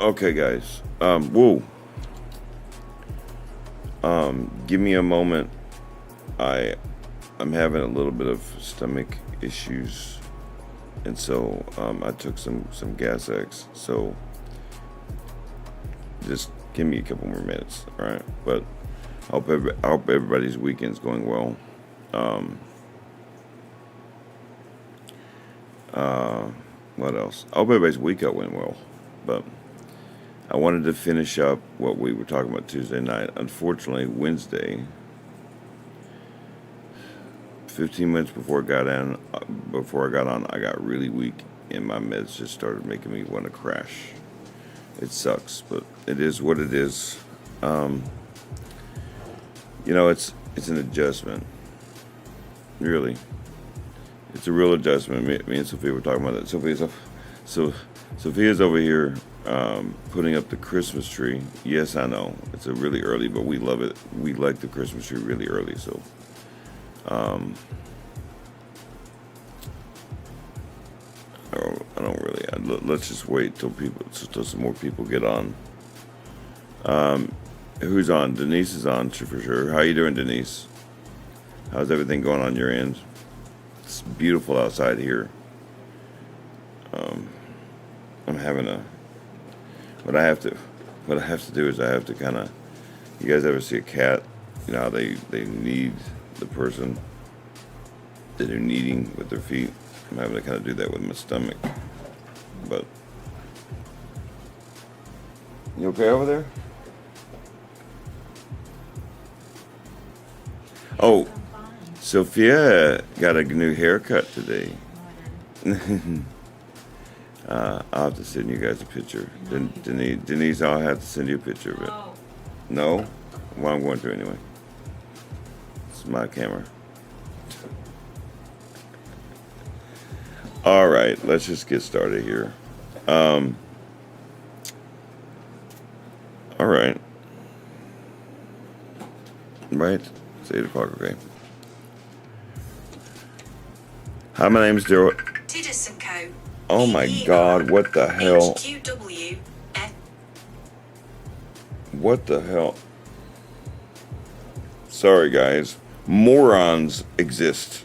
Okay, guys. Woo. Give me a moment. I'm having a little bit of stomach issues, and so I took some Gas X. So just give me a couple more minutes, all right? But I hope everybody's weekend's going well. What else? I hope everybody's weekend went well. But I wanted to finish up what we were talking about Tuesday night. Unfortunately, Wednesday, 15 minutes before I got on, I got really weak, and my meds just started making me want to crash. It sucks, but it is what it is. It's an adjustment. Really, it's a real adjustment. Me and Sophia were talking about that. Sophia's over here putting up the Christmas tree. Yes, I know it's a really early, but we love it. We like the Christmas tree really early, so. I don't really. Let's just wait till some more people get on. Who's on? Denise is on for sure. How you doing, Denise? How's everything going on your end? It's beautiful outside here. I'm having what I have to do is I have to kind of. You guys ever see a cat? You know how they need the person that they're kneading with their feet. I'm having to kind of do that with my stomach. But you okay over there? Oh, Sophia got a new haircut today. I'll have to send you guys a picture. Denise, I'll have to send you a picture of it. No? Well, I'm going to anyway. It's my camera. All right, let's just get started here. All right. Right? It's 8 o'clock, okay. Hi, my name is Daryl. Titus & Co. Oh my God, what the hell? N.A.G.214. What the hell? Sorry, guys. Morons exist.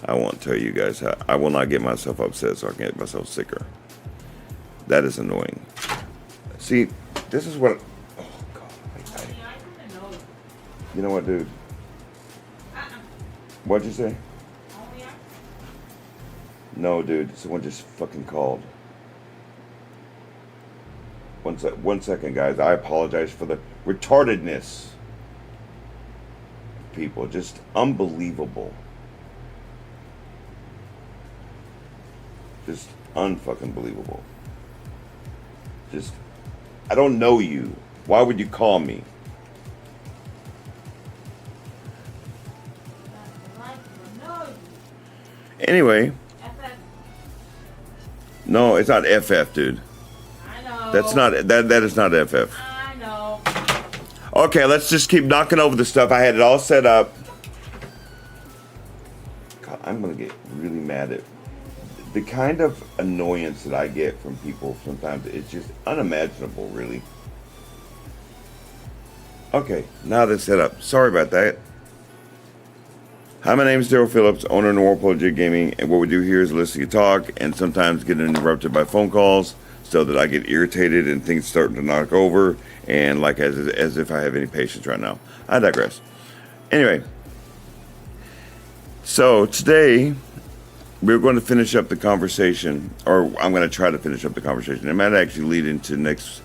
I won't tell you guys how. I will not get myself upset so I can get myself sicker. That is annoying. See, this is what. Oh God! You know what, dude? What'd you say? No, dude. Someone just fucking called. One second, guys. I apologize for the retardedness. People, just unbelievable. Just unfucking believable. Just, I don't know you. Why would you call me? Anyway. No, it's not FF, dude. I know. That's not, that is not FF. I know. Okay, let's just keep knocking over the stuff. I had it all set up. God, I'm gonna get really mad at the kind of annoyance that I get from people sometimes. It's just unimaginable, really. Okay, now that's set up. Sorry about that. Hi, my name is Daryl Phillips, owner of Warpole Gaming, and what we do here is listen to talk and sometimes get interrupted by phone calls so that I get irritated and things starting to knock over and like as if I have any patience right now. I digress. Anyway, so today we're going to finish up the conversation, or I'm going to try to finish up the conversation. It might actually lead into next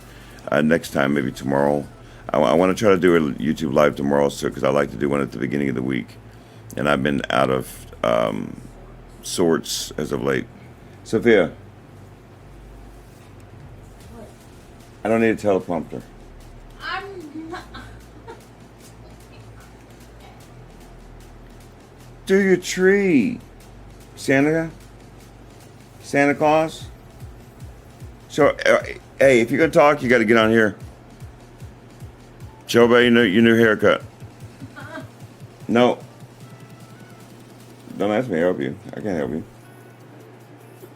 time, maybe tomorrow. I want to try to do a YouTube live tomorrow, because I like to do one at the beginning of the week. And I've been out of sorts as of late. Sophia. What? I don't need a teleprompter. I'm not. Do your tree. Santa Claus? So, hey, if you're going to talk, you got to get on here. Show about your new haircut. No. Don't ask me to help you. I can't help you.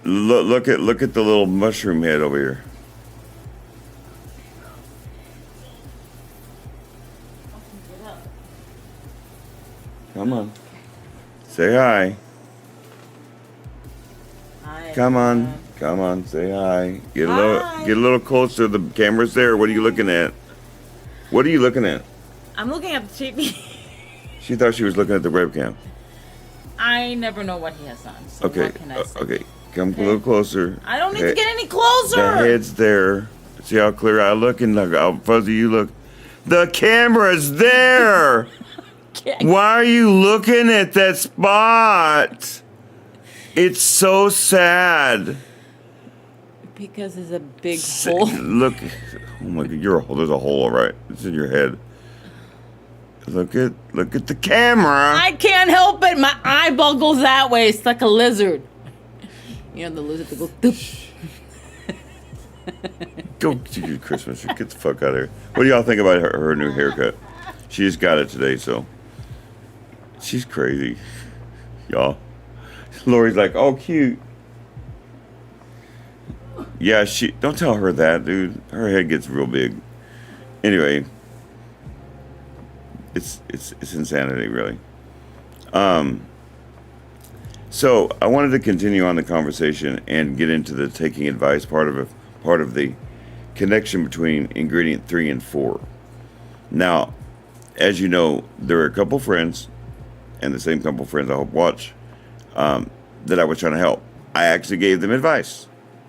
Look at the little mushroom head over here. Get up. Come on. Say hi. Hi, Come on. everyone. Come on. Say hi. Hi. Get a little closer. The camera's there. What are you looking at? What are you looking at? I'm looking at the TV. She thought she was looking at the webcam. I never know what he has on. So Okay. What can I say? Okay. Come a little closer. I don't need to Hey, get any closer. The head's there. See how clear I look and look how fuzzy you look. The camera's there. Why are you looking at that spot? It's so sad. Because it's a big hole. Look, oh my God, there's a hole, all right. It's in your head. Look at the camera. I can't help it. My eyeball goes that way. It's like a lizard. You know the lizard that goes. Doop. Go to your Christmas. Get the fuck out of here. What do y'all think about her new haircut? She just got it today, so she's crazy, y'all. Lori's like, oh, cute. Yeah, don't tell her that, dude. Her head gets real big. Anyway, it's insanity, really. So I wanted to continue on the conversation and get into the taking advice part of the connection between ingredient 3 and 4. Now, as you know, there are a couple friends, and the same couple friends I hope watch, that I was trying to help. I actually gave them advice.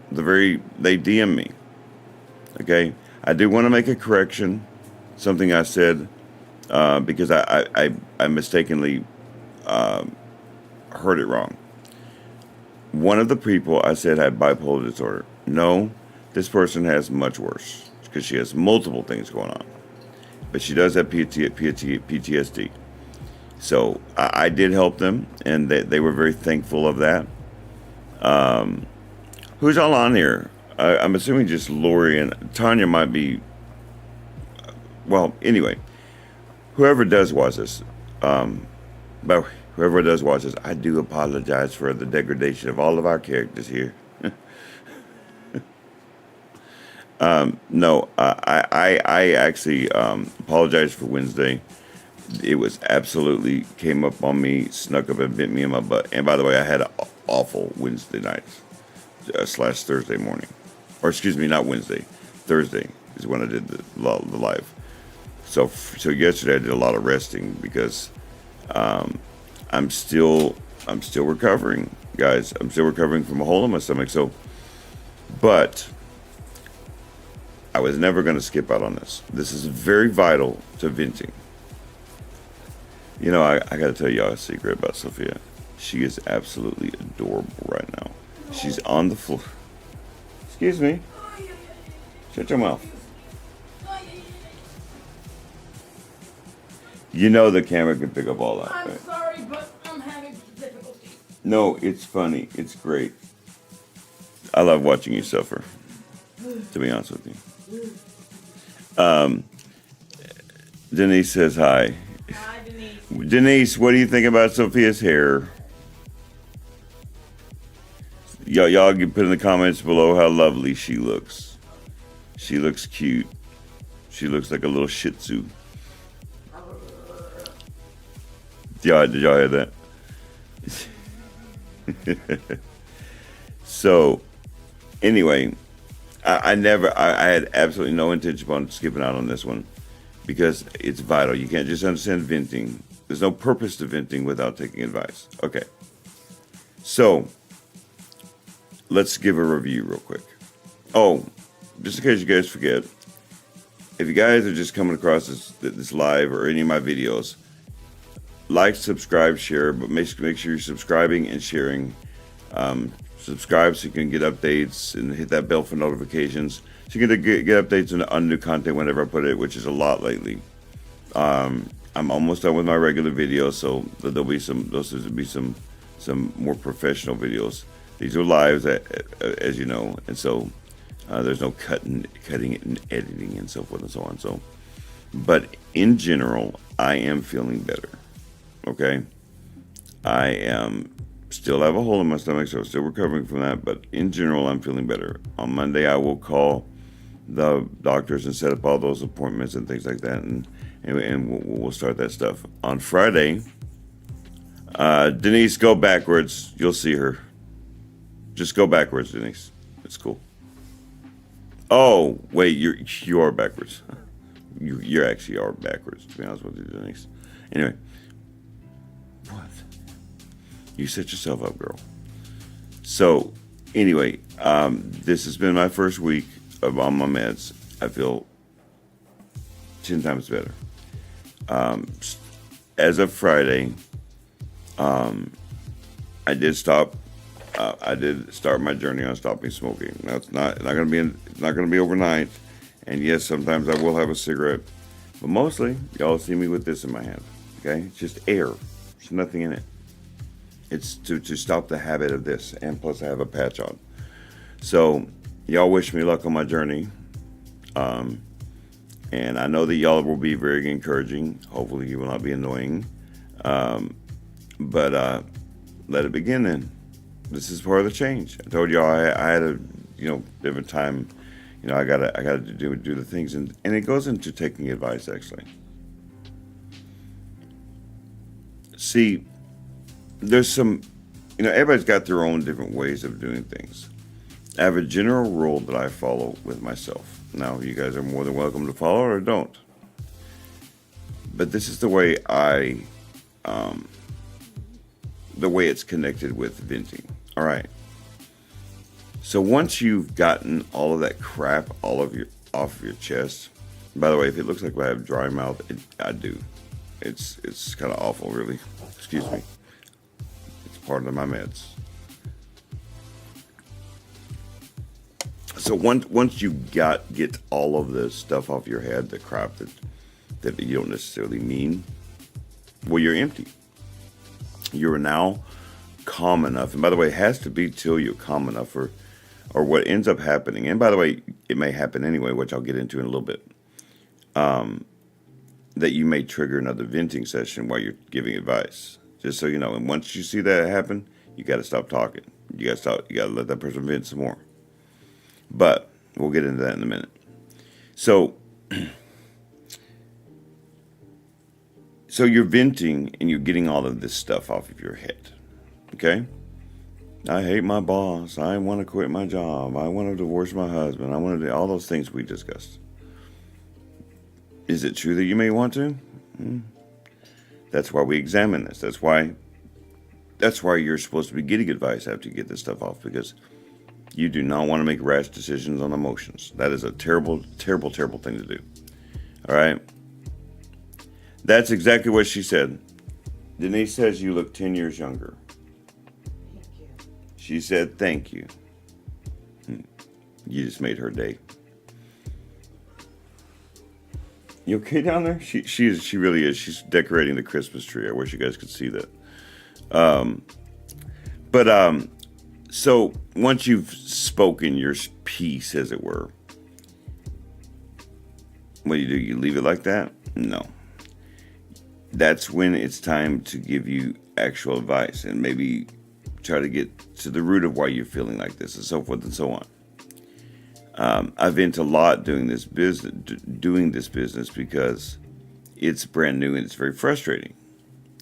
They DM me. Okay, I do want to make a correction, something I said, because I mistakenly heard it wrong. One of the people I said had bipolar disorder. No, this person has much worse because she has multiple things going on. But she does have PTSD. So I did help them, and they were very thankful of that. Who's all on here? I'm assuming just Lori and Tanya might be. Well, anyway, whoever does watch this, but whoever does watch this, I do apologize for the degradation of all of our characters here. No, I actually apologize for Wednesday. It was absolutely came up on me, snuck up and bit me in my butt. And by the way, I had an awful Wednesday night / Thursday morning, or excuse me, not Wednesday, Thursday is when I did the live. So yesterday I did a lot of resting because I'm still recovering, guys. I'm still recovering from a hole in my stomach. So, but I was never going to skip out on this. This is very vital to venting. You know, I got to tell y'all a secret about Sophia. She is absolutely adorable right now. She's on the floor. Excuse me. Shut your mouth. You know the camera can pick up all that, I'm right? sorry, but I'm having difficulty. No, it's funny. It's great. I love watching you suffer, to be honest with you. Denise says hi. Hi, Denise. Denise, what do you think about Sophia's hair? Y'all can put in the comments below how lovely she looks. She looks cute. She looks like a little Shih Tzu. Did y'all hear that? So, anyway, I had absolutely no intention on skipping out on this one because it's vital. You can't just understand venting. There's no purpose to venting without taking advice. Okay. So, let's give a review real quick. Oh, just in case you guys forget, if you guys are just coming across this live or any of my videos, like, subscribe, share, but make sure you're subscribing and sharing. Subscribe so you can get updates and hit that bell for notifications. So you can get updates on new content whenever I put it, which is a lot lately. I'm almost done with my regular videos, so there'll be some more professional videos. These are lives, as you know, and so there's no cutting it and editing and so forth and so on. So, but in general, I am feeling better. Okay, I am still have a hole in my stomach, so I'm still recovering from that. But in general, I'm feeling better. On Monday, I will call the doctors and set up all those appointments and things like that, and we'll start that stuff. On Friday, Denise, go backwards. You'll see her. Just go backwards, Denise. It's cool. Oh, wait, you are backwards. You actually are backwards, to be honest with you, Denise. Anyway. What? You set yourself up, girl. So, anyway, this has been my first week of on my meds. I feel 10 times better. As of Friday, I did stop. I did start my journey on stopping smoking. Now it's not going to be overnight. And yes, sometimes I will have a cigarette, but mostly y'all see me with this in my hand. Okay, it's just air. There's nothing in it. It's to stop the habit of this, and plus I have a patch on. So y'all wish me luck on my journey. And I know that y'all will be very encouraging. Hopefully you will not be annoying. But let it begin then. This is part of the change. I told y'all I had a different time. I gotta do the things, and it goes into taking advice actually. See, there's some, everybody's got their own different ways of doing things. I have a general rule that I follow with myself. Now, you guys are more than welcome to follow it or don't. But this is the way the way it's connected with venting. All right. So once you've gotten all of that crap off of your chest, by the way, if it looks like I have dry mouth, I do. It's kind of awful, really. Excuse me. It's part of my meds. So once you get all of the stuff off your head, the crap that you don't necessarily mean, well, you're empty. You're now calm enough. And by the way, it has to be till you're calm enough, or what ends up happening. And by the way, it may happen anyway, which I'll get into in a little bit. That you may trigger another venting session while you're giving advice. Just so you know. And once you see that happen, you got to stop talking. You got to let that person vent some more. But we'll get into that in a minute. So you're venting and you're getting all of this stuff off of your head. Okay? I hate my boss. I want to quit my job. I want to divorce my husband. I want to do all those things we discussed. Is it true that you may want to? That's why we examine this. That's why you're supposed to be getting advice after you get this stuff off, because you do not want to make rash decisions on emotions. That is a terrible, terrible, terrible thing to do. All right? That's exactly what she said. Denise says you look 10 years younger. Thank you. She said thank you. You just made her day. You okay down there? She really is. She's decorating the Christmas tree. I wish you guys could see that. So once you've spoken your piece, as it were, what do? You leave it like that? No. That's when it's time to give you actual advice and maybe try to get to the root of why you're feeling like this, and so forth and so on. I vent a lot doing this business because it's brand new and it's very frustrating.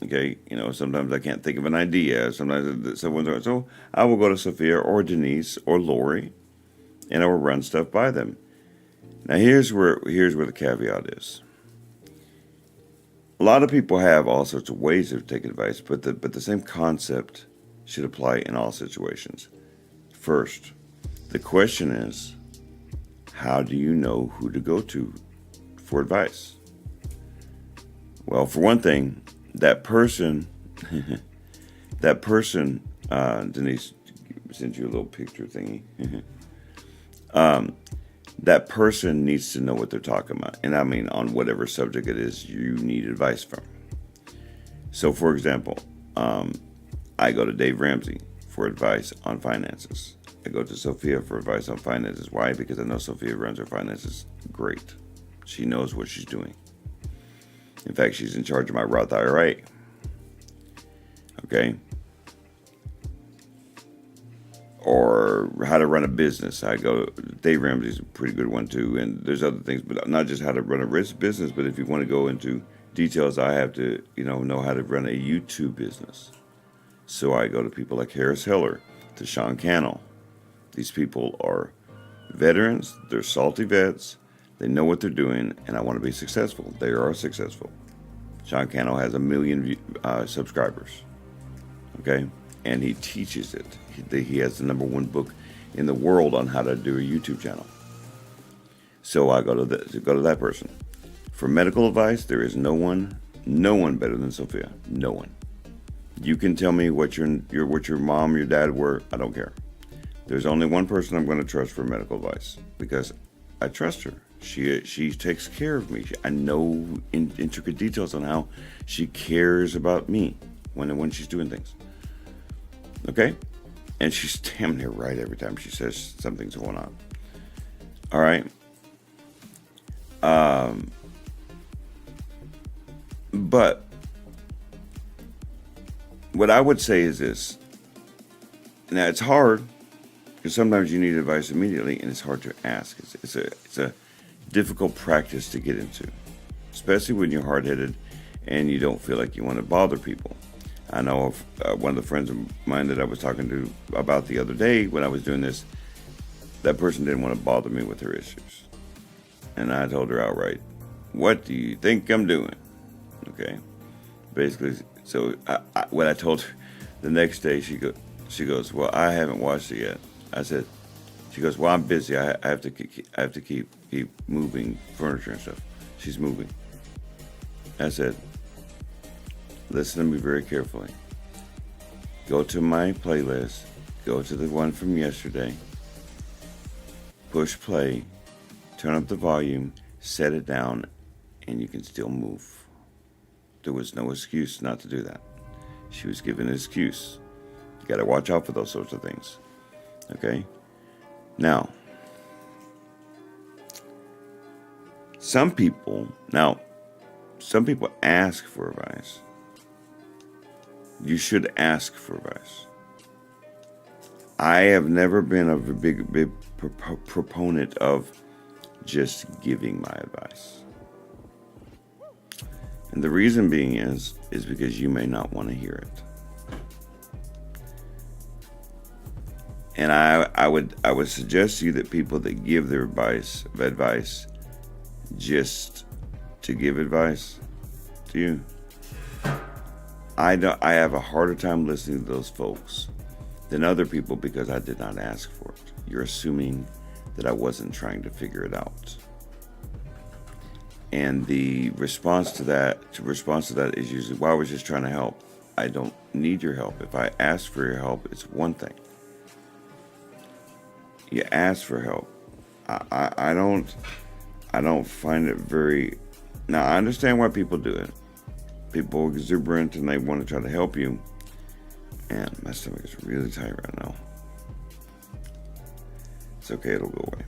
Okay, sometimes I can't think of an idea. Sometimes someone's so I will go to Sophia or Denise or Lori, and I will run stuff by them. Now here's where the caveat is. A lot of people have all sorts of ways of taking advice, but the same concept should apply in all situations. First, the question is, how do you know who to go to for advice? Well, for one thing, that person, Denise sent you a little picture thingy. That person needs to know what they're talking about. And I mean, on whatever subject it is you need advice from. So, for example, I go to Dave Ramsey for advice on finances. I go to Sophia for advice on finances. Why? Because I know Sophia runs her finances great. She knows what she's doing. In fact, she's in charge of my Roth IRA. Okay. Or how to run a business. I go, Dave Ramsey's a pretty good one too. And there's other things, but not just how to run a business, but if you want to go into details, I have to, know how to run a YouTube business. So I go to people like Harris Heller, to Sean Cannell. These people are veterans. They're salty vets. They know what they're doing, and I want to be successful. They are successful. Sean Cannell has 1 million subscribers. Okay? And he teaches it. He has the #1 book in the world on how to do a YouTube channel. So I go to that person. For medical advice, there is no one better than Sophia. No one. You can tell me what your mom, your dad were. I don't care. There's only one person I'm going to trust for medical advice because I trust her. She takes care of me. I know intricate details on how she cares about me when she's doing things. Okay? And she's damn near right every time she says something's going on. All right? But what I would say is this. Now, it's hard because sometimes you need advice immediately, and it's hard to ask. It's a difficult practice to get into, especially when you're hard-headed and you don't feel like you want to bother people. I know of one of the friends of mine that I was talking to about the other day when I was doing this, that person didn't want to bother me with her issues. And I told her outright, what do you think I'm doing? Okay. Basically, so when I told her the next day, she goes, well, I haven't watched it yet. I said, she goes, well, I'm busy. I have to keep moving furniture and stuff. She's moving. I said, listen to me very carefully. Go to my playlist. Go to the one from yesterday. Push play. Turn up the volume. Set it down. And you can still move. There was no excuse not to do that. She was given an excuse. You got to watch out for those sorts of things. Okay? Now, some people ask for advice. You should ask for advice. I have never been a big proponent of just giving my advice. And the reason being is because you may not want to hear it. And I would suggest to you that people that give their advice just to give advice to you, I have a harder time listening to those folks than other people because I did not ask for it. You're assuming that I wasn't trying to figure it out. And the response to that is usually, well, I was just trying to help. I don't need your help. If I ask for your help, it's one thing. You ask for help. I don't find it very. Now I understand why people do it. People are exuberant and they want to try to help you. And my stomach is really tight right now. It's okay, it'll go away.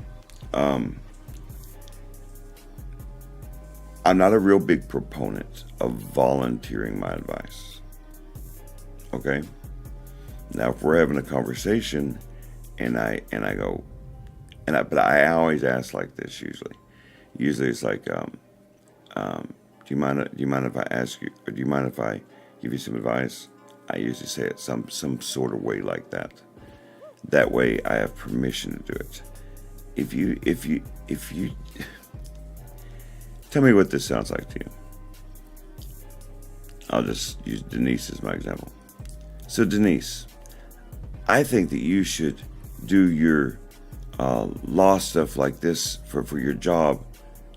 I'm not a real big proponent of volunteering my advice. Okay? Now, if we're having a conversation and I go, but I always ask like this usually. Usually it's like, do you mind if I ask you, or do you mind if I give you some advice? I usually say it some sort of way like that. That way I have permission to do it. If you tell me what this sounds like to you. I'll just use Denise as my example. So Denise, I think that you should do your law stuff like this for your job.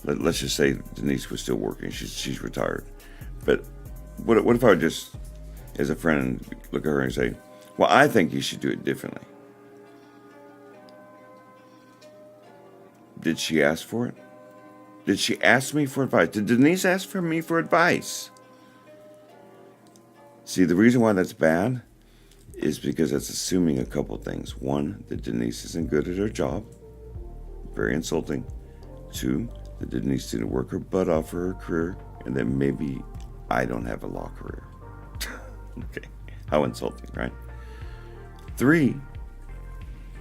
Let's just say Denise was still working. She's retired. But what if I would just, as a friend, look at her and say, well, I think you should do it differently. Did she ask for it? Did she ask me for advice? Did Denise ask for me for advice? See, the reason why that's bad is because it's assuming a couple things. One, that Denise isn't good at her job. Very insulting. Two, that Denise didn't work her butt off for her career. And that maybe I don't have a law career. Okay. How insulting, right? 3,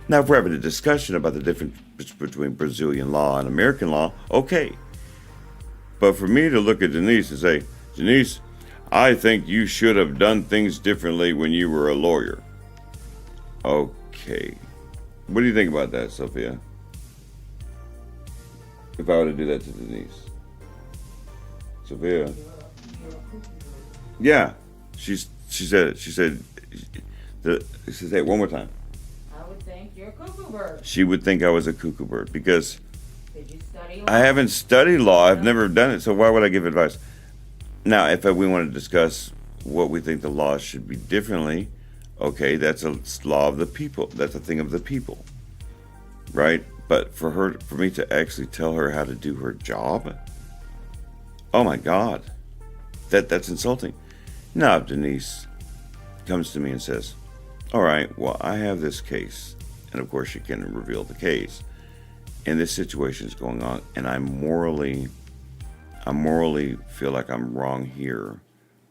now if we're having a discussion about the difference between Brazilian law and American law, okay. But for me to look at Denise and say, Denise, I think you should have done things differently when you were a lawyer. Okay. What do you think about that, Sophia? If I were to do that to Denise. Sophia? Yeah. She said it. She said it one more time. I would think you're a cuckoo bird. She would think I was a cuckoo bird because Did you study law? I haven't studied law. I've never done it. So why would I give advice? Now, if we want to discuss what we think the law should be differently, okay, that's a law of the people. That's a thing of the people, right? But for me to actually tell her how to do her job, oh my God, that's insulting. Now, if Denise comes to me and says, all right, well, I have this case, and of course she can reveal the case, and this situation is going on, and I morally feel like I'm wrong here,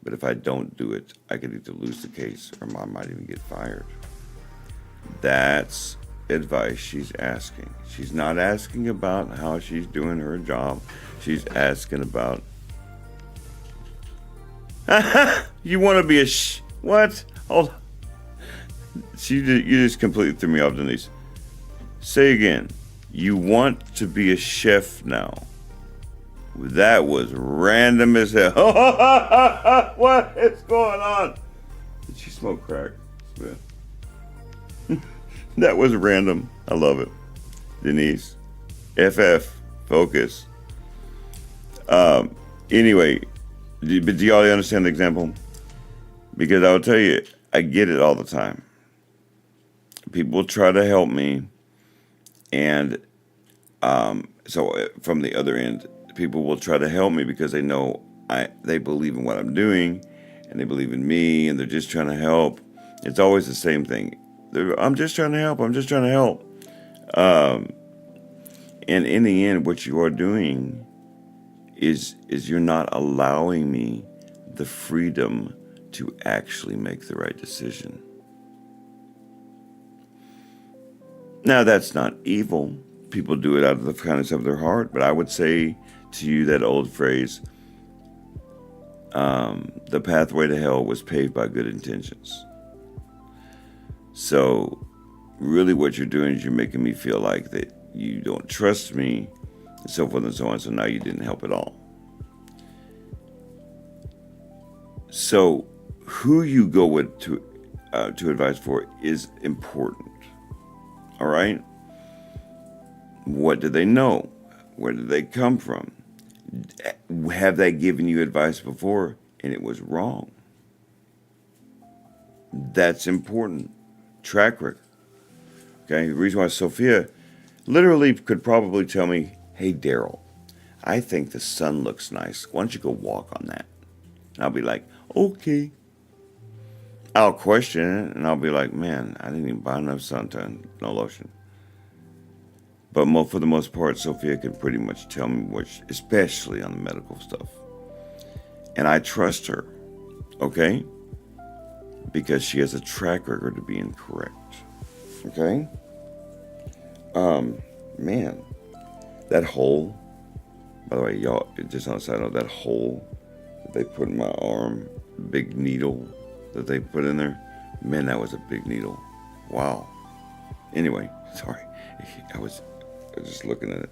but if I don't do it, I could either lose the case or I might even get fired. That's advice she's asking. She's not asking about how she's doing her job. She's asking about, you want to be what? Hold on. You just completely threw me off, Denise. Say again. You want to be a chef now. That was random as hell. What is going on? Did she smoke crack? Yeah. That was random. I love it. Denise. FF. Focus. Anyway, but do y'all understand the example? Because I'll tell you, I get it all the time. People try to help me, and so from the other end, people will try to help me because they know they believe in what I'm doing, and they believe in me, and they're just trying to help. It's always the same thing. I'm just trying to help. I'm just trying to help. And in the end, what you are doing is you're not allowing me the freedom to actually make the right decision. Now, that's not evil. People do it out of the kindness of their heart. But I would say to you that old phrase, the pathway to hell was paved by good intentions. So really what you're doing is you're making me feel like that you don't trust me, and so forth and so on. So now you didn't help at all. So who you go with to advise for is important. All right? What do they know? Where did they come from? Have they given you advice before and it was wrong? That's important. Track record. Okay? The reason why Sophia literally could probably tell me, hey, Daryl, I think the sun looks nice. Why don't you go walk on that? And I'll be like, okay. I'll question it, and I'll be like, man, I didn't even buy enough suntan, no lotion. But for the most part, Sophia can pretty much tell me especially on the medical stuff. And I trust her, okay? Because she has a track record to be incorrect, okay? Man, that hole, by the way, y'all, just on the side note, that hole that they put in my arm, big needle that they put in there, man, that was a big needle. Wow. Anyway, sorry, I was just looking at it.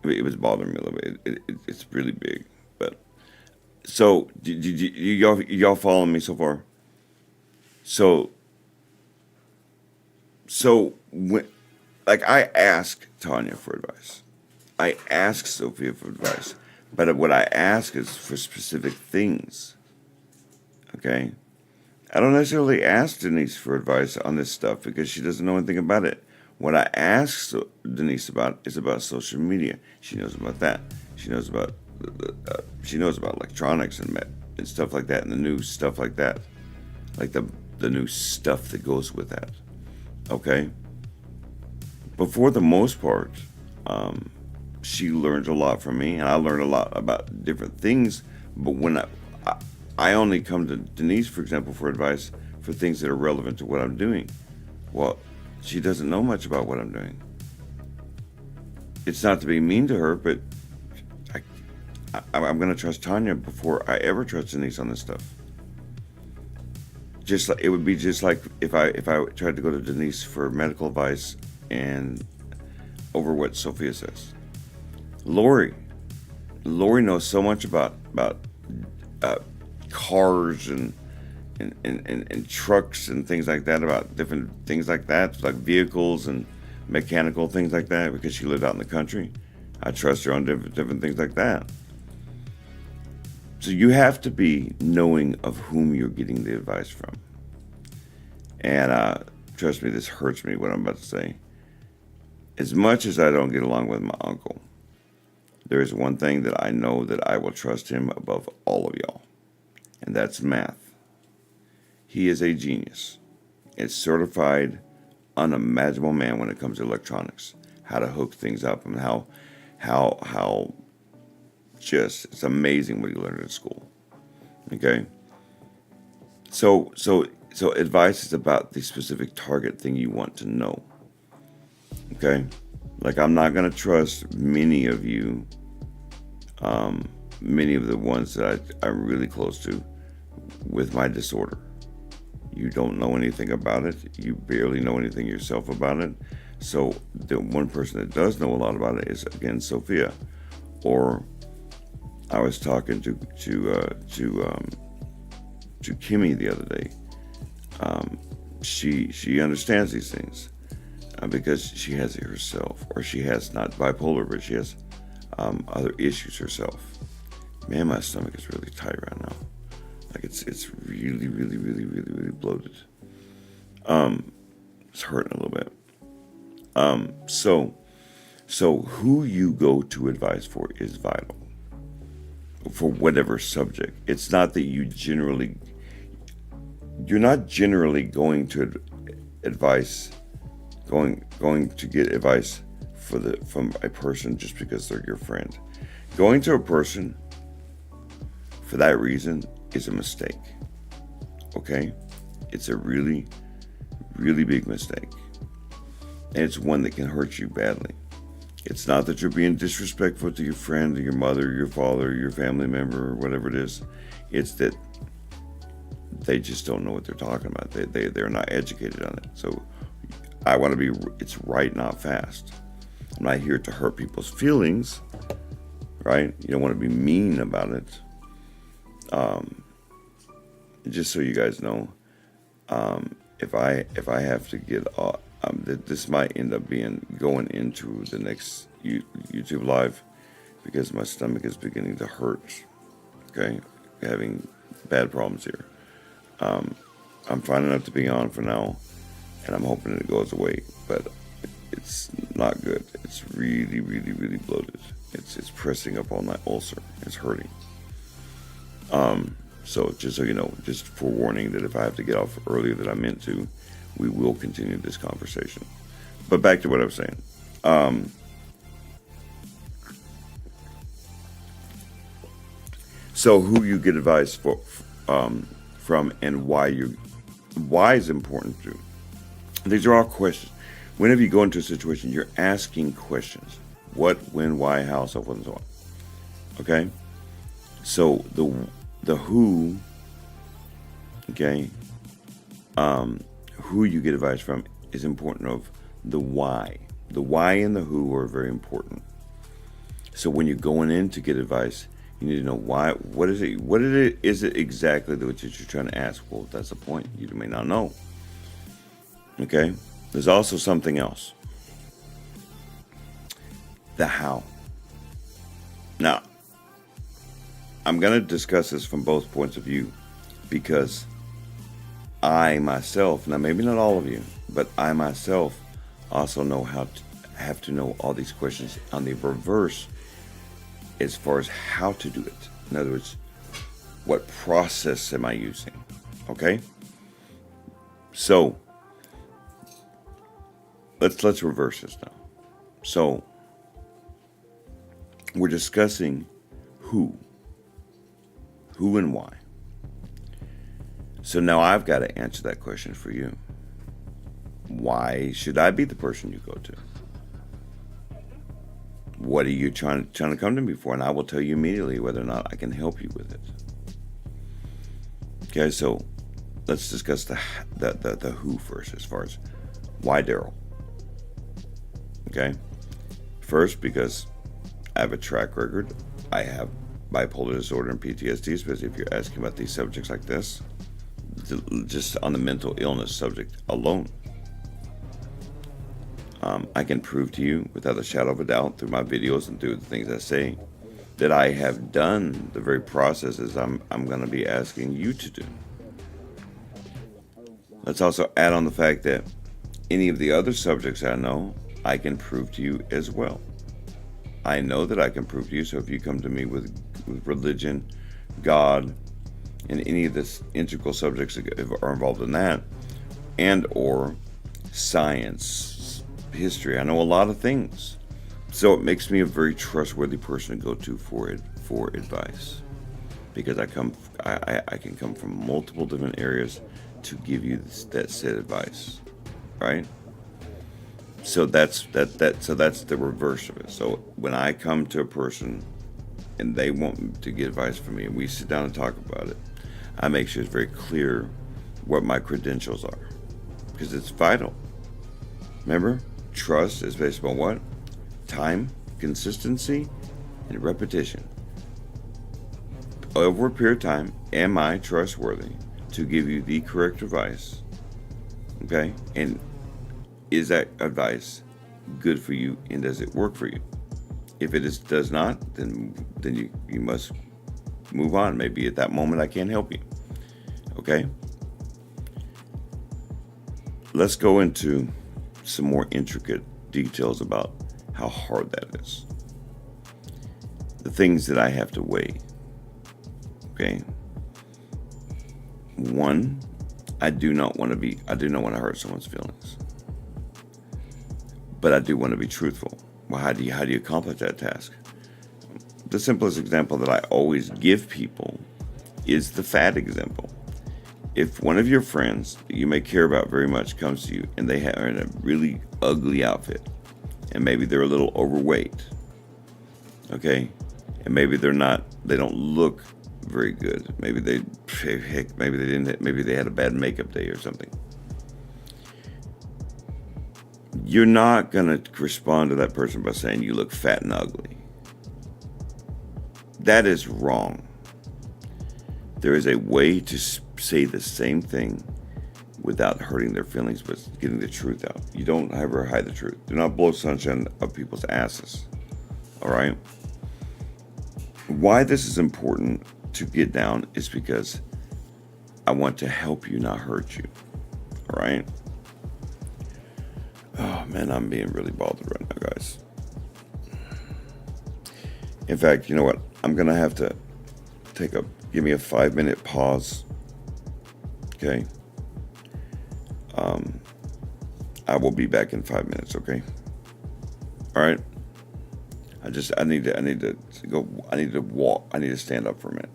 It was bothering me a little bit. It's really big, but so y'all following me so far? So when, like, I ask Tanya for advice, I ask Sophia for advice, but what I ask is for specific things. Okay, I don't necessarily ask Denise for advice on this stuff because she doesn't know anything about it. What I ask Denise about is about social media. She knows about that. She knows about electronics and stuff like that, and the new stuff like that, like the new stuff that goes with that. Okay, but for the most part, she learns a lot from me, and I learn a lot about different things. But when I only come to Denise, for example, for advice for things that are relevant to what I'm doing. Well, she doesn't know much about what I'm doing. It's not to be mean to her, but I'm going to trust Tanya before I ever trust Denise on this stuff. Just like, it would be just like if I tried to go to Denise for medical advice and over what Sophia says. Lori knows so much about cars and trucks and things like that, about different things like that, like vehicles and mechanical things like that, because she lived out in the country. I trust her on different things like that. So you have to be knowing of whom you're getting the advice from. And trust me, this hurts me, what I'm about to say. As much as I don't get along with my uncle, there is one thing that I know that I will trust him above all of y'all, and that's math. He is a genius. A certified, unimaginable man when it comes to electronics, how to hook things up, and how just, it's amazing what he learned at school. Okay? So advice is about the specific target thing you want to know. Okay? Like, I'm not going to trust many of you, many of the ones that I'm really close to with my disorder. You don't know anything about it. You barely know anything yourself about it. So the one person that does know a lot about it is, again, Sophia. Or I was talking to Kimmy the other day. She understands these things because she has it herself, or she has not bipolar, but she has other issues herself. Man, my stomach is really tight right now. Like it's really bloated. It's hurting a little bit. So who you go to advice for is vital for whatever subject. It's not that you're not generally going to advice, going to get advice from a person just because they're your friend. Going to a person for that reason is a mistake. Okay? It's a really big mistake. And it's one that can hurt you badly. It's not that you're being disrespectful to your friend or your mother or your father or your family member or whatever it is. It's that they just don't know what they're talking about. They're not educated on it. So I want to be, it's right, not fast. I'm not here to hurt people's feelings, right? You don't want to be mean about it. Just so you guys know, if I have to get this might end up going into the next YouTube live because my stomach is beginning to hurt. Okay, having bad problems here. I'm fine enough to be on for now, and I'm hoping it goes away. But it's not good. It's really bloated. It's pressing up on my ulcer. It's hurting. So just so you know, just forewarning that if I have to get off earlier than I meant to, we will continue this conversation. But back to what I was saying. So who you get advice from and why is important too. These are all questions. Whenever you go into a situation, you're asking questions. What, when, why, how, so forth and so on. Okay? So the who, okay, who you get advice from is important of the why. The why and the who are very important. So when you're going in to get advice, you need to know why. What is it exactly that you're trying to ask? Well, that's the point. You may not know. Okay? There's also something else. The how. Now, I'm going to discuss this from both points of view because I myself, now maybe not all of you, but I myself also know have to know all these questions on the reverse as far as how to do it. In other words, what process am I using? Okay? So, let's reverse this now. So, we're discussing who and why. So now I've got to answer that question for you. Why should I be the person you go to? What are you trying to come to me for? And I will tell you immediately whether or not I can help you with it. Okay, so let's discuss the who first, as far as why Daryl. Okay, first, because I have a track record. I have bipolar disorder and PTSD, especially if you're asking about these subjects like this, just on the mental illness subject alone. I can prove to you without a shadow of a doubt through my videos and through the things I say that I have done the very processes I'm going to be asking you to do. Let's also add on the fact that any of the other subjects I know, I can prove to you as well. I know that I can prove to you, so if you come to me with religion, God, and any of the integral subjects that are involved in that, and or science, history, I know a lot of things. So it makes me a very trustworthy person to go to for advice, because I can come from multiple different areas to give you that said advice, right? So that's the reverse of it. So when I come to a person and they want to get advice from me and we sit down and talk about it, I make sure it's very clear what my credentials are, because it's vital. Remember, trust is based on what? Time, consistency, and repetition. Over a period of time, am I trustworthy to give you the correct advice? Okay? And is that advice good for you, and does it work for you? If it does not, then you must move on. Maybe at that moment I can't help you. Okay? Let's go into some more intricate details about how hard that is. The things that I have to weigh. Okay? One, I do not want to hurt someone's feelings. But I do want to be truthful. Well, how do you accomplish that task? The simplest example that I always give people is the fat example. If one of your friends that you may care about very much comes to you and they are in a really ugly outfit, and maybe they're a little overweight, okay, and maybe they don't look very good. Maybe they had a bad makeup day or something. You're not going to respond to that person by saying you look fat and ugly. That is wrong. There is a way to say the same thing without hurting their feelings, but getting the truth out. You don't ever hide the truth. Do not blow sunshine up people's asses. All right? Why this is important to get down is because I want to help you, not hurt you. All right? Oh, man, I'm being really bothered right now, guys. In fact, you know what? I'm going to have to give me a 5-minute pause. Okay? I will be back in 5 minutes, okay? All right? I need to go. I need to walk. I need to stand up for a minute.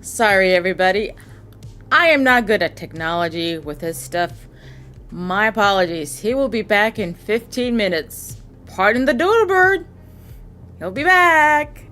Sorry, everybody. I am not good at technology with this stuff. My apologies. He will be back in 15 minutes. Pardon the doodle bird. He'll be back.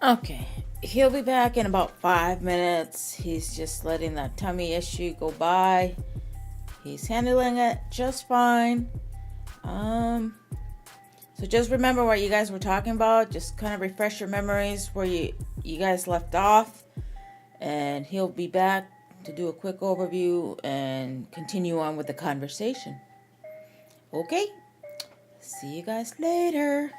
Okay, he'll be back in about 5 minutes. He's just letting that tummy issue go by. He's handling it just fine. So just remember what you guys were talking about. Just kind of refresh your memories where you guys left off. And he'll be back to do a quick overview and continue on with the conversation. Okay? See you guys later.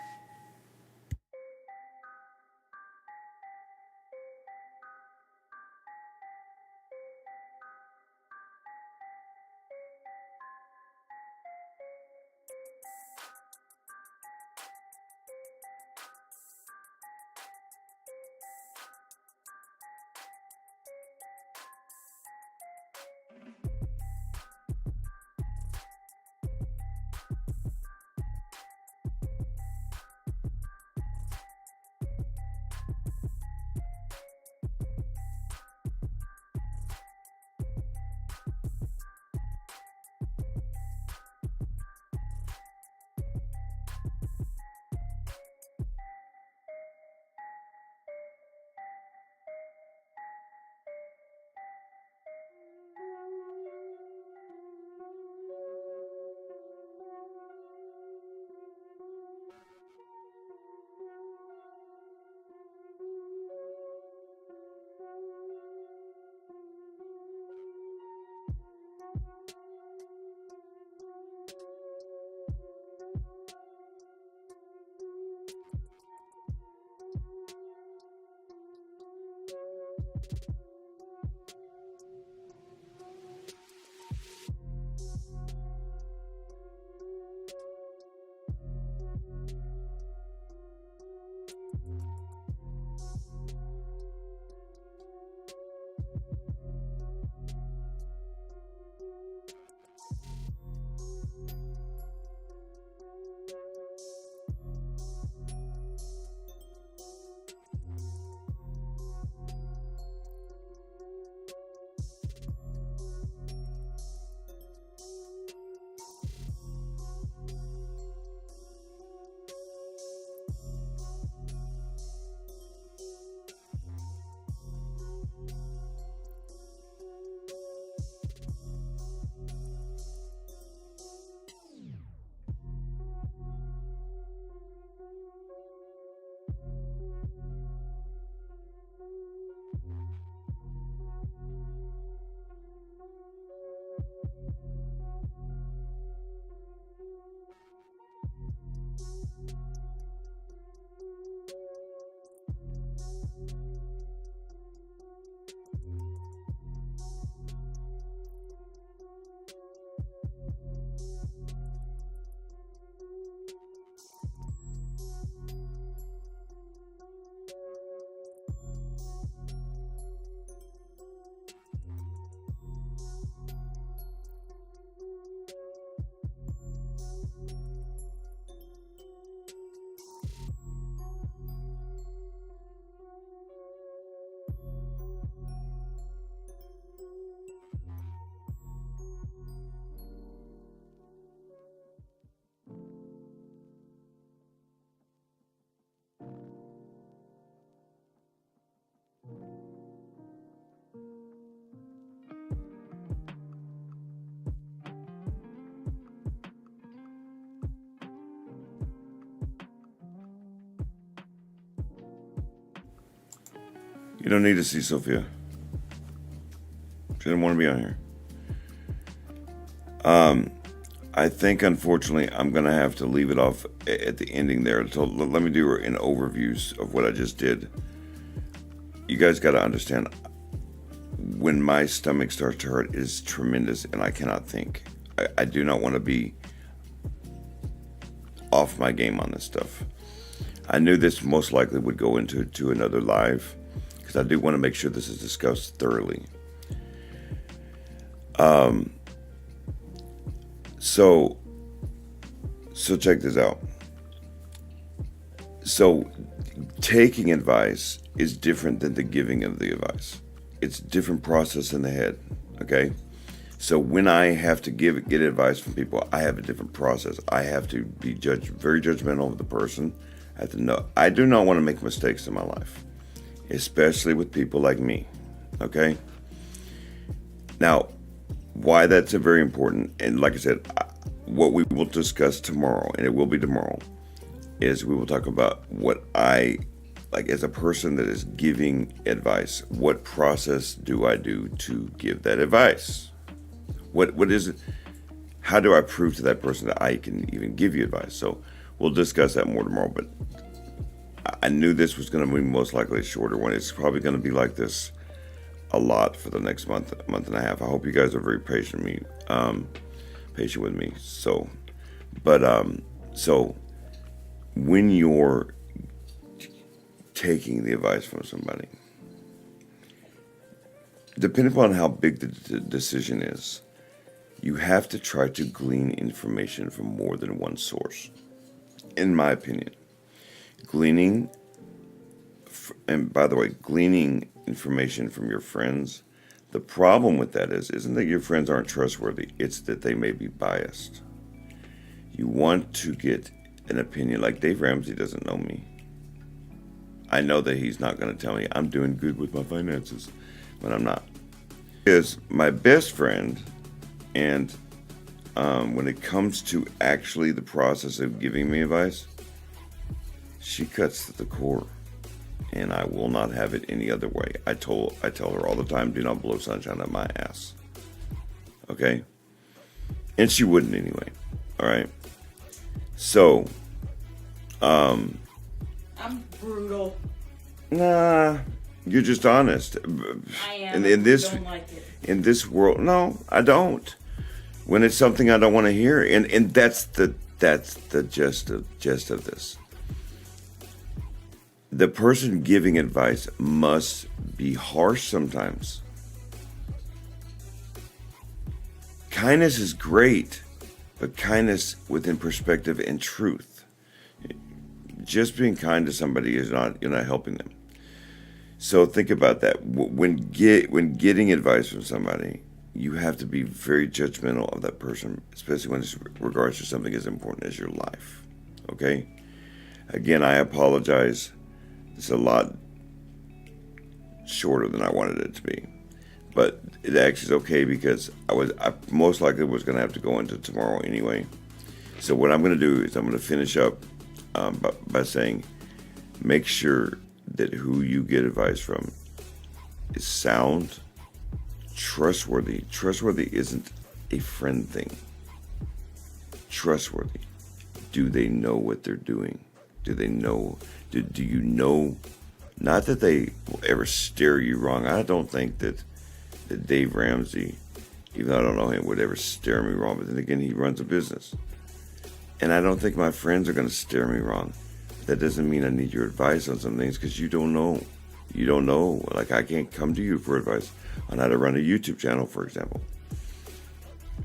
You don't need to see Sophia. She didn't want to be on here. I think, unfortunately, I'm going to have to leave it off at the ending there. So let me do an overview of what I just did. You guys got to understand, when my stomach starts to hurt, it is tremendous, and I cannot think. I do not want to be off my game on this stuff. I knew this most likely would go into another live, because I do want to make sure this is discussed thoroughly. So check this out. So taking advice is different than the giving of the advice. It's a different process in the head, okay? So when I have to get advice from people, I have a different process. I have to be very judgmental of the person. I have to know. I do not want to make mistakes in my life. especially with people like me. Okay? Now, why that's a very important, and like I said, what we will discuss tomorrow, and it will be tomorrow, is we will talk about what I, like as a person that is giving advice, what process do I do to give that advice? What is it? How do I prove to that person that I can even give you advice? So we'll discuss that more tomorrow, but I knew this was going to be most likely a shorter one. It's probably going to be like this a lot for the next month and a half. I hope you guys are very patient with me. So when you're taking the advice from somebody, depending upon how big the decision is, you have to try to glean information from more than one source. In my opinion, and by the way, gleaning information from your friends, the problem with that isn't that your friends aren't trustworthy, it's that they may be biased. You want to get an opinion, like Dave Ramsey doesn't know me. I know that he's not going to tell me I'm doing good with my finances, but I'm not. He is my best friend, and when it comes to actually the process of giving me advice, she cuts to the core, and I will not have it any other way. I tell her all the time, do not blow sunshine up my ass. Okay? And she wouldn't anyway. All right? So, I'm brutal. nah, you're just honest. I am. In this, don't like it. in this world, no, I don't. When it's something I don't want to hear, and that's the gist of this. The person giving advice must be harsh sometimes. Kindness is great, but kindness within perspective and truth. Just being kind to somebody you're not helping them. So think about that. When getting advice from somebody, you have to be very judgmental of that person, especially when it's regards to something as important as your life. Okay? Again, I apologize. It's a lot shorter than I wanted it to be, but it actually is okay because I most likely was going to have to go into tomorrow anyway. So what I'm going to do is I'm going to finish up by saying, make sure that who you get advice from is sound, trustworthy. Trustworthy isn't a friend thing. Trustworthy. Do they know what they're doing? Do they know? Do you know? Not that they will ever steer you wrong. I don't think that Dave Ramsey, even though I don't know him, would ever steer me wrong. But then again, he runs a business. And I don't think my friends are going to steer me wrong. But that doesn't mean I need your advice on some things because you don't know. You don't know. Like, I can't come to you for advice on how to run a YouTube channel, for example.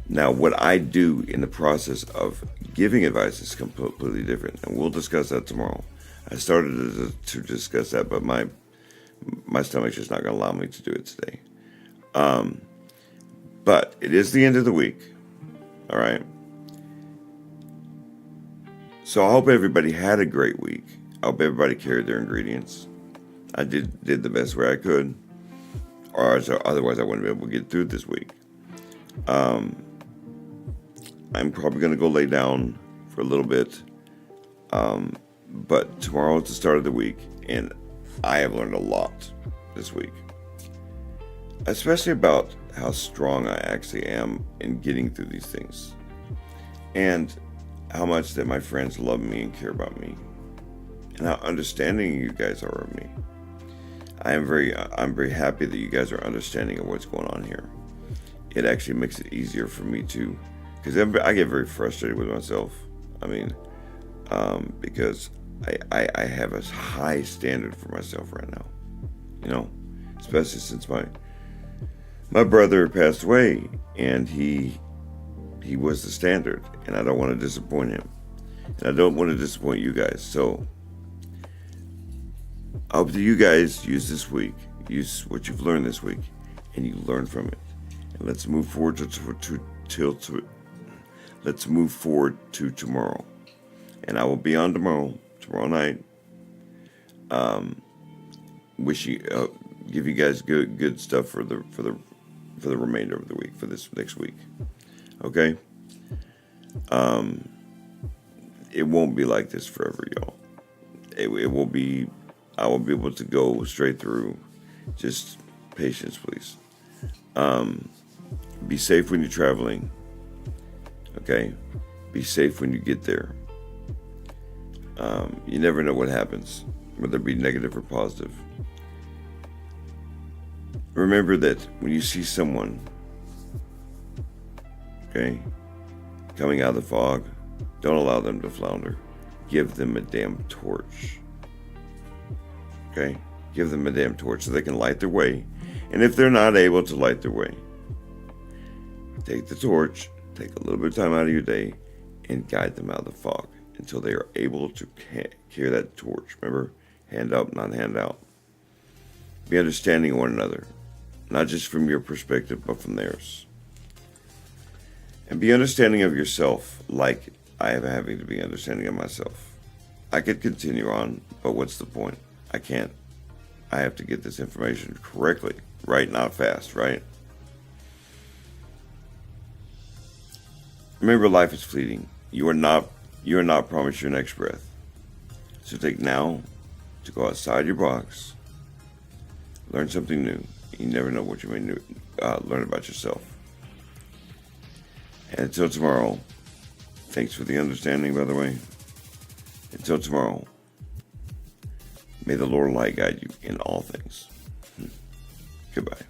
Now, what I do in the process of giving advice is completely different. And we'll discuss that tomorrow. I started to discuss that, but my stomach's just not going to allow me to do it today. But it is the end of the week. All right. So I hope everybody had a great week. I hope everybody carried their ingredients. I did the best way I could, or otherwise I wouldn't be able to get through this week. I'm probably going to go lay down for a little bit. But tomorrow is the start of the week, and I have learned a lot this week, especially about how strong I actually am in getting through these things, and how much that my friends love me and care about me, and how understanding you guys are of me. I'm very happy that you guys are understanding of what's going on here. It actually makes it easier for me to, because I get very frustrated with myself. I mean, because I have a high standard for myself right now, you know, especially since my brother passed away, and he was the standard, and I don't want to disappoint him, and I don't want to disappoint you guys. So I hope that you guys use what you've learned this week, and you learn from it, and let's move forward let's move forward to tomorrow. And I will be on tomorrow night. give you guys good stuff for the remainder of the week, for this next week. Okay. It won't be like this forever, y'all. It will be. I will be able to go straight through. Just patience, please. Be safe when you're traveling. Okay. Be safe when you get there. You never know what happens, whether it be negative or positive. Remember that when you see someone, okay, coming out of the fog, don't allow them to flounder. Give them a damn torch. Okay? Give them a damn torch so they can light their way. And if they're not able to light their way, take the torch, take a little bit of time out of your day, and guide them out of the fog until they are able to carry that torch. Remember, hand up, not hand out. Be understanding of one another, not just from your perspective, but from theirs. And be understanding of yourself like I am having to be understanding of myself. I could continue on, but what's the point? I can't. I have to get this information correctly, right? Not fast, right? Remember, life is fleeting. You are not promised your next breath. So take now to go outside your box, learn something new. You never know what you may learn about yourself. And until tomorrow, thanks for the understanding, by the way. Until tomorrow, may the Lord light guide you in all things. Goodbye.